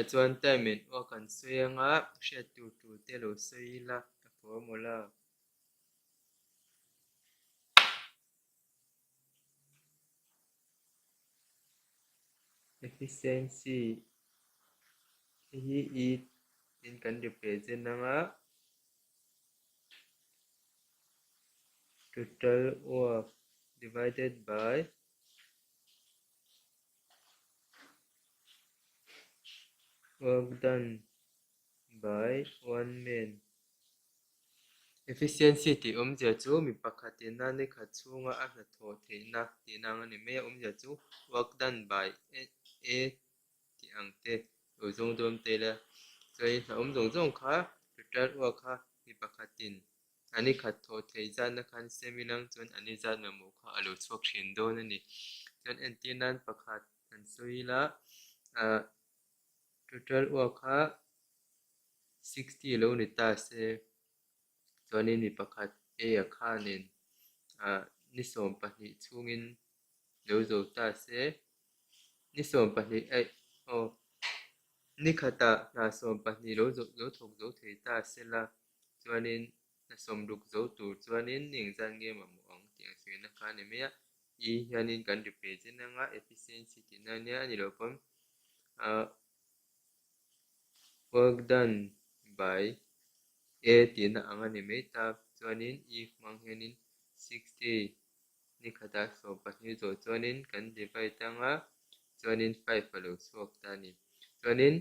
chuan time in wa kan suanga hriat tur te lo soila a formula efficiency hi in kan represent nga total work divided by work done by one man. Efficiency ti omzia chu mi pakhatin na ni kha chunga a hna thaw theina tinang ani me omzia chu work done by a ti angte lo zong dom te la choi na zong zong kha total work kha mi pakhatin ani kha thaw thei zan na khan semilang chon ani zan na mu kha alo chhuak thin don ani chon antinan pakhat an soila total work kha 60 lo ni ta se chuanin mi pakhat a khanin ni som pahnih chungin lo zo ta se ni som pahnih ni khata na som pahnih lo thok zo thei ta se la chuanin na som ruk zo tur chuanin ning zan nge ma mu ang tiang se na kha ni me i hianin kan represent nga efficiency ti na nia ani lo pom work done by a ti na anga ni me ta chuanin if mang hianin 60 ni khata som pahnih zo chuanin kan divide anga chuanin 5 alo chhuak ta ni chuanin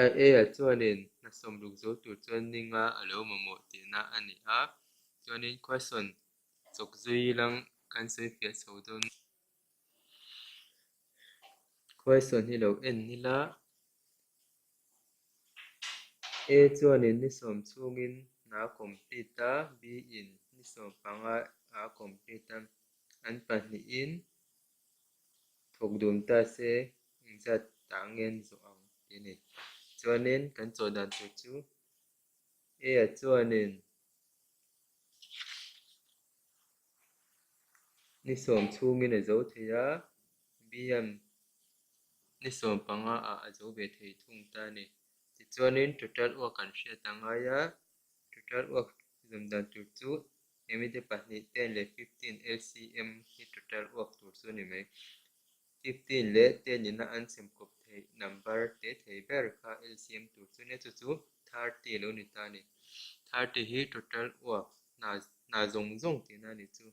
a chuanin na som ruk zo tur chuan ninga alo mamo ti na ani a chuanin question chok zui lang kan soi fia so don question hi lo en ni la a chuanin ni som chungin na complete ta b in ni som panga a complete ta an pahnih in thok dum ta se ingzat tangen zo ang ti ni chuanin kan chawdan tur chu a chuanin ni som chungin a zo theia b am ni som panga a zo ve thei thung ta ni ti chuanin total work kan hriat anga ya total work zamdan tur chu emite pahnih 10 le 15 LCM hi total work tur chu ni mai 15 le 10 in na an sem kop thei number te thei ber kha LCM tur chu ne chu 30 lo ni ta ni 30 hi total work na zong zong ti na ni chu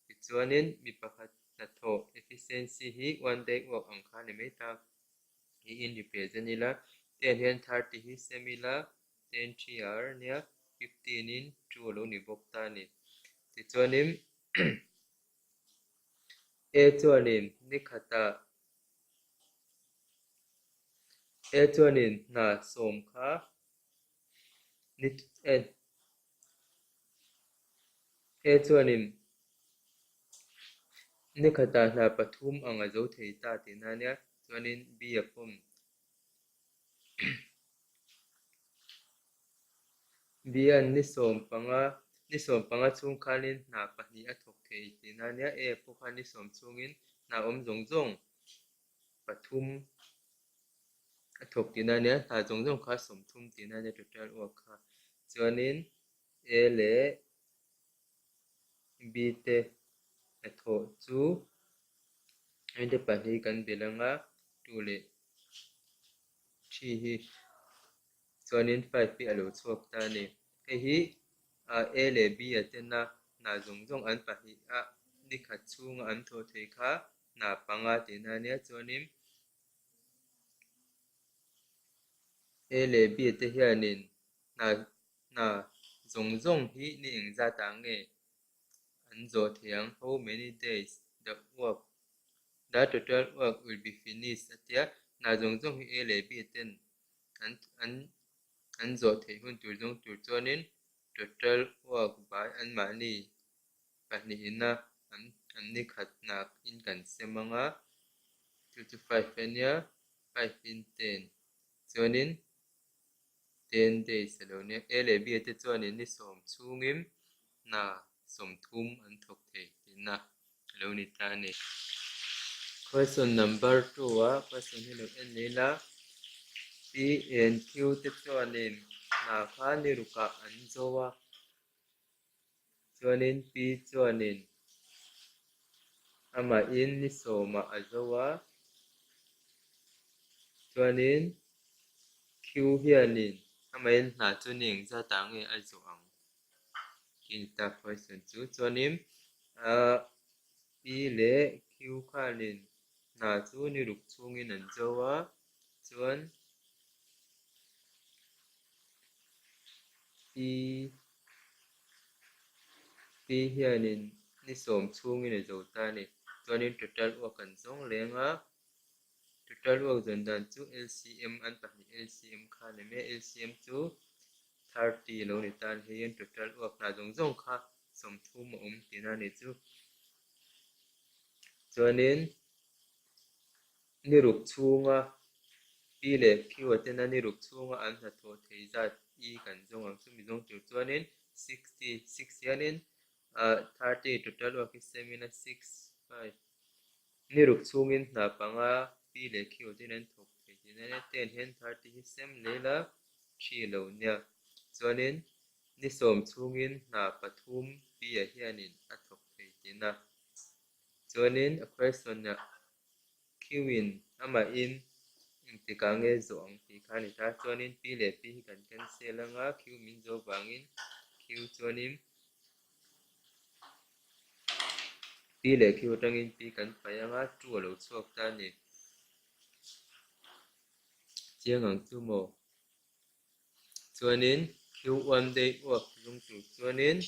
ti chuanin mi pakhat na thaw efficiency hi one day work ang kha ni mai ta hi in represent ni la 10 hian 30 hi semi la 10 3r nia 15 in 2 lo ni bok ta ni ti chuanin a chuanin ni khata a chuanin na som kha ni a chuanin ni khata na pathum anga zo thei ta ti na nia chuanin b a pum b an ni som panga chung khanin na pahnih a thok thei ti na nia a pukha ni som chungin na om zong zong pathum a thok ti na nia na zong zong kha som thum ti na nia total work kha chuanin a le b te a thaw chu ente pahnih kan belanga 2 le 3 hi chuanin 5 hi alo chhuak ta ni hei hi a le b a te na zong zong an pahnih a ni khat chunga an thaw thei kha na panga ti na nia chuanin a le b te hianin na zong zong hi ni ingzat ang nge an zo thiang how many days the total work will be finished atia na zong zong hi a le b ten an zo thei hun tur zong tur chuanin total work by an mani pahnih in na an ni khat nak in kan semanga 2 to 5 ania 5 in 10 chuanin 10 days alo nia a le b te chuanin ni som chungim na som thum an thok thei tin na alo ni ta ni Question number 2 question hi lo en ni la p and q te chuanin na kha ni ruka an zowa chuanin p chuanin ama in ni sawma a zowa chuanin q hianin ama in hna chu ning zata nge a zo ang kin ta question chu chuanin p le q khanin hna chu ni ruk chungin an zowa chuan p hianin ni sawm chhungin a zo ta ni chuanin total work kan zawng lenga total work zon dan chu LCM an pahnih LCM kha le me LCM chu 30 lo ni tan heian total work na zawng kha som thum a tina ni chu chuanin ni ruk chhunga p le q aten ani ruk chhunga an hna thaw thei zat e kan zawng ang chu mi zawng tir chuanin 66 hianin 30 total work is semina 65 ni ruk chhungin hna panga p le q tin an thawk thei tina ne 10 hian 30 hi sem leila 3 lo nia chuanin ni sawm chhungin hna pathum p a hianin a thawk thei tina chuanin a question na q in ama in tika nge zo ang ti kha ni ta chuanin p le p hi kan cancel anga q min zo wangin q chuanin p le q tangin p kan phai anga 2 lo chuak ta ni chiang ang chu mo chuanin q one day work zung chu chuanin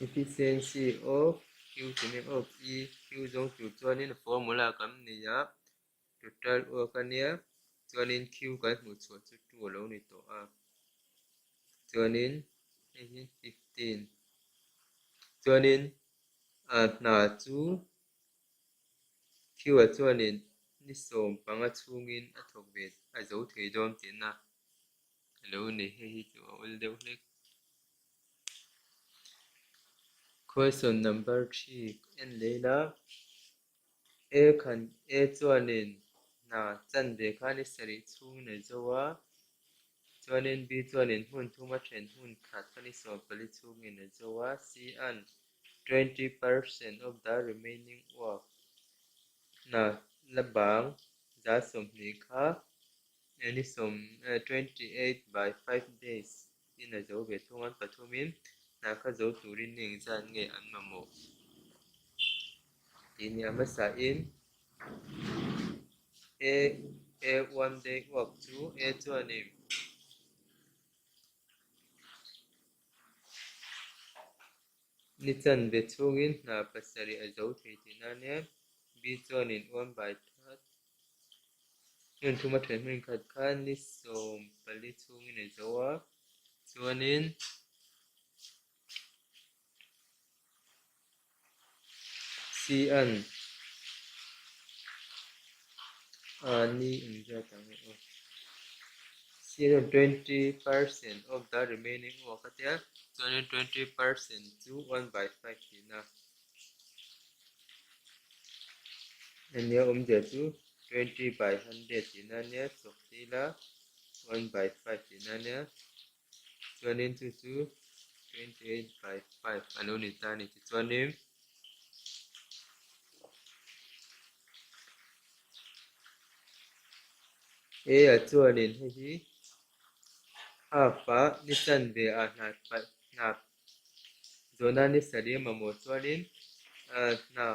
efficiency of q chiming of e q zung chu chuanin formula kam ni ya total work ania chuanin q kan hmu chhuat chu 2 lo ni to a chuanin hei 15 chuanin hna chu q a chuanin ni sawm panga chhungin a thawk ve a zo thei dawm tina lo ni hei chu a ul deuh hlek question number 3 en leila a khan a chuanin hna chan ve kha ni sarih chhungin a zowa chuanin b chuanin hmun thuma then hmun khat kha ni sawm pali chhungin a zowa c an 20% of the remaining work na labang za som ni kha ani som 28 by 5 days in a zo ve thungan pathumin na kha zo turin ning zan nge an mamo tin ya masa in a one day work chu a chuani ni chan ve chungin na pasari a zo thei tina ne b chuanin 1 by 3 yun thuma then hmun khat khan ni som pali chungin a zowa chuanin c an ni inja tangi o c an 20% of the remaining work atia chuanin 20% chu 1 by 5 tina ania omja chu 20 by 100 tina nia chok tila 1 by 5 tina nia chuanin chu chu 28 by 5 alo ni ta ni chuanin a a chuanin hei hi half a ni chan ve a hna zona ni sari mamo chuanin hna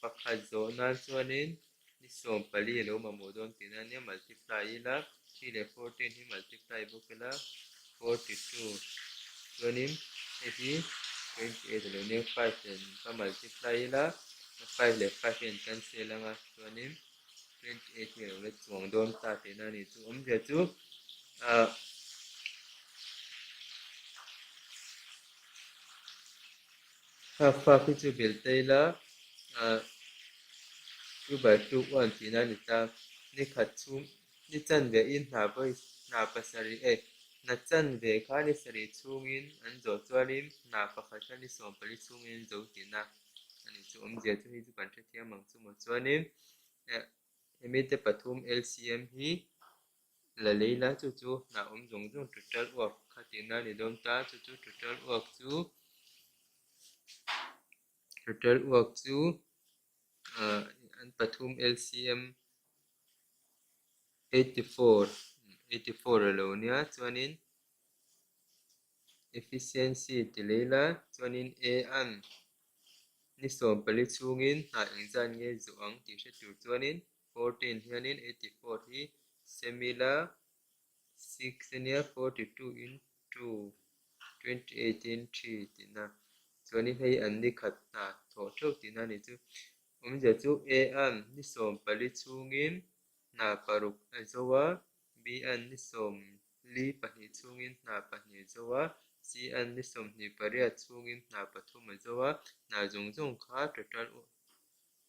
pakhat zona chuanin ni sawm pali alo mamo dawn tina nia multiply ila 3 le 14 hi multiply bawkela 42 chuanin hei hi 28 alo nia 5 len ka multiply ila 5 le 5 hian cancel anga chuanin 28 hi alo le chuang dawn ta tina ni chu awmzia chu half a khi chu bil teila 2 by 2 1 tina ni ta ni khat chung ni chan ve in hna pasari na chan ve kha ni sari chungin an zo chuanin na pakhat kha ni som pali chungin zo tina ani chu zia chu hi chu kan the thiam ang chu mo chuanin hemi te pathum LCM hi la leila chu chu na zong zong total work kha tina ni dom ta chu chu total work chu an pathum LCM 84 lo nia chuanin efficiency ti leila chuanin a an ni som pali chungin na engzan nge zoang ti hre tur chuanin 14 hianin 84 hi semila 6 nia 42 into 2018 3 tina chuanin hei an ni khat na tho theuh tina ni chu zia chu a an ni som pali chungin na paruk a zowa b an ni som li pahnih chungin na pahnih zowa c an ni som hnih pariat chungin na pathum a zowa na zong zong kha total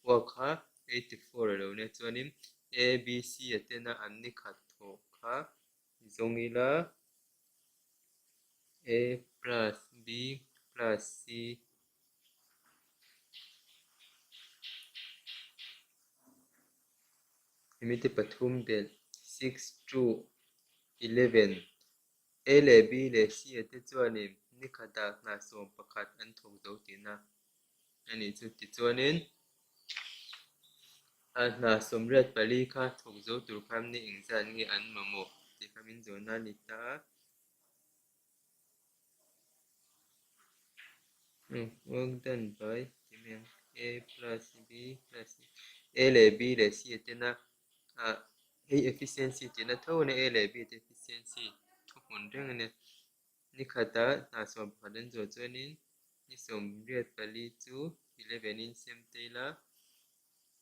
work kha 84 lo nia chuanin a b c atena an ni khat tho kha zongila a plus b plus c hemi te pathum vel 6 to 11 a le b le c ate chuanin ni khata na som pakhat an thok zo tina ani chu ti chuanin a hna somriat pali kha thok zo tur kham ni engzan nge an mamo ti khamin zona ni ta work done by a plus b plus c a le b le c atena hei efficiency tina tho ne a le b te efficiency thu mun reng ne ni khata na som phadan zo chuanin ni som riat pali chu 11 in sem teila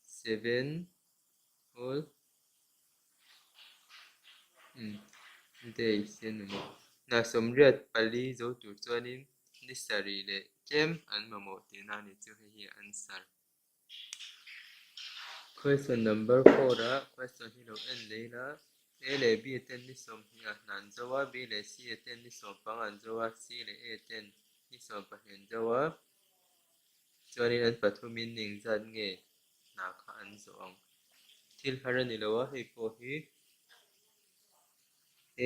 7 whole day sen mo na som riat pali zo tur chuanin ni sari le kem an mamo tina ni chu hi answer question number 4 ra question hi lo en leila a le b ten ni som hi a hnan zowa b le c ten ni som pang an zowa c le a ten ni som pahnen zowa chuanin an pathumin ning zat nge na kha an zawng thil hara ni lowa hei pawh hi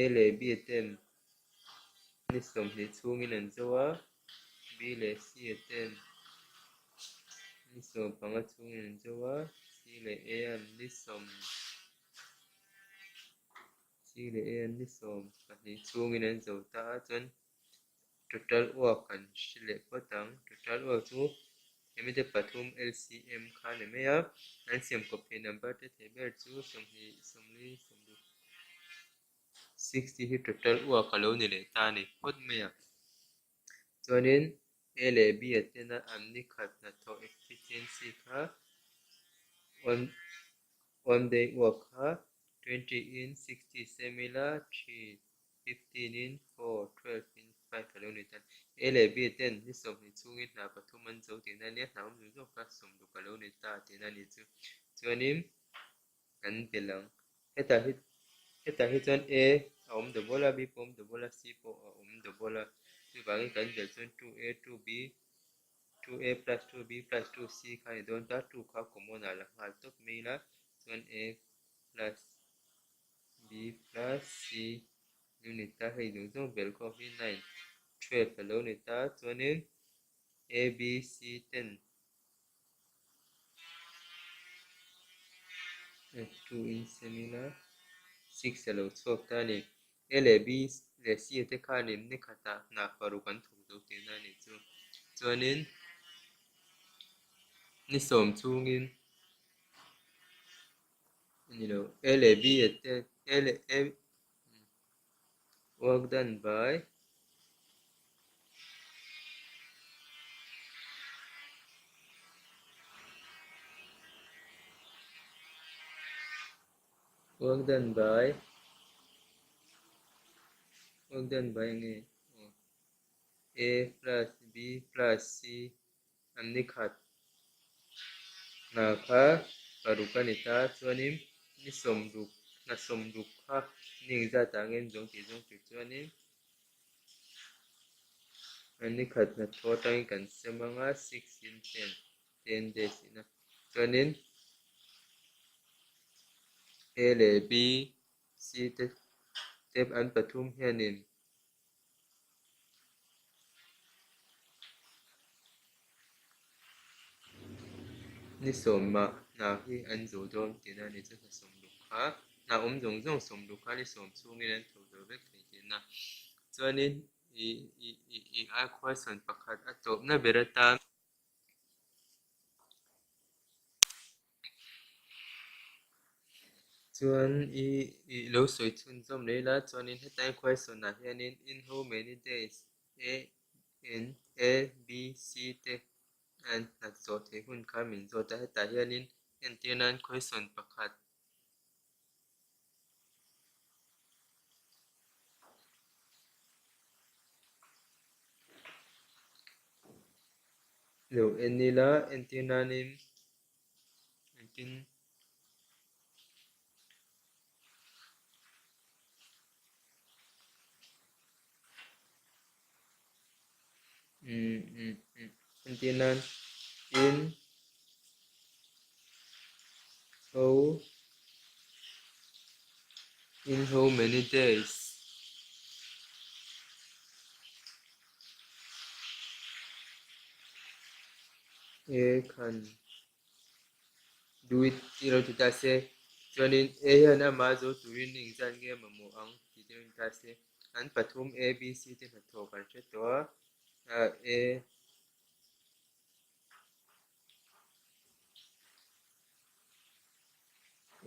a le b ten ni som hnih chhungin an zowa b le c ten ni som panga chhungin an zowa c le a an ni som pahnih chhungin an zo ta a chuan total work kan hri leh pawtang total work chu hemi te pathum LCM kha ni mai a an siam kawp phei number te thei ber chu somhnih somli somru 60 hi total work alo ni leh ta ni hawt mai a chuanin a le b atena an ni khat na tho efficiency kha one day work kha 20 in 60 semila 3 15 in 4 12 in 5 alo ni tan a le b ten ni som hnih chungin hna pathum an zo tina nia hna awm zo kha som ruk alo ni ta tina ni chu chuanin an belang heta hi chuan a awm dobola b pawh awm dobola c pawh awm dobola chu wangin kan bel chuan 2a 2b 2a plus 2b plus 2c kha ni dawn ta 2 kha common a la ngal tawp mai la chuan a plus b plus c ni ta hei zong zong bel khaw hi 9 12 alo ni ta chuanin a b c ten 2 in semila 6 alo chhuak ta ni a le b le c te kha ni khata hna paruk kan thuk zo tina ni chu chuanin ni som chungin ani lo a le b ate a work done by nge a plus b plus c an ni khat na kha paruk ani ta chuanin ni som ruk là sum lục ha nhưng ra ta em giống thì giống chữ cho nên anh ấy khát là thua tay cần xem bằng 6 in 10 days na cho nên A là B C tiếp ăn pathum hianin ni som ma na hi an zo dom tina ni cha som luk ha na zong zong som luk ha ni som chung ni an tho do vek thei tin na chuanin ai question pakhat a top na berata chuan lo soi chun zom leila chuanin hetai question na hianin in how many days a a b c te an nak zo thei hun kha min zo ta heta hianin en tianan question pakhat lo en ni la en tianin en tin en tianan in how how many days a can do it tiro tu ta se chuanin a hian ama zo turin ning zan nge mamu ang ti tin ta se an pathum a b c te na tho kan che to a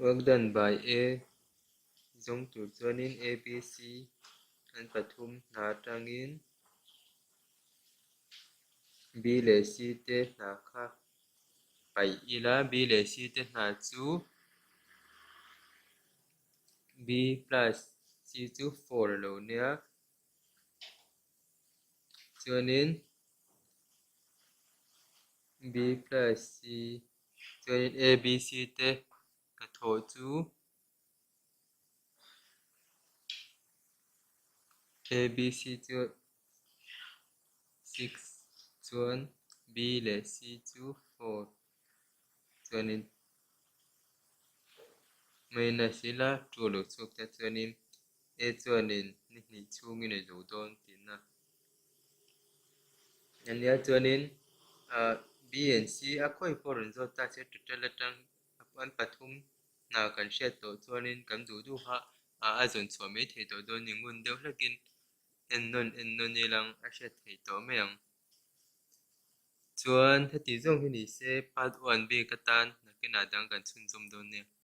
work done by a zong tu chuanin a b c an pathum na tangin b le c te na kha pai ila b le c te na chu b plus c chu 4 lo nia chuanin b plus c chuanin a b c te ka tho chu a b c chu 6 chuan b le c chu 4 chuanin minus ila tu lo chuk ta chuanin a chuanin ni hnih chhungin a zo dawn tin na ania chuanin b and c a khoi pawh zo ta che total atang an pathum na kan hriat tawh chuanin kan duh ha a zon chhuah mai thei tawh dawn ning ngun deuh hlekin ennawn nilang a hriat thei tawh mai ang chuan heti zawng hi ni se part 1b ka tan nakin a dang kan chhun zawm dawn nia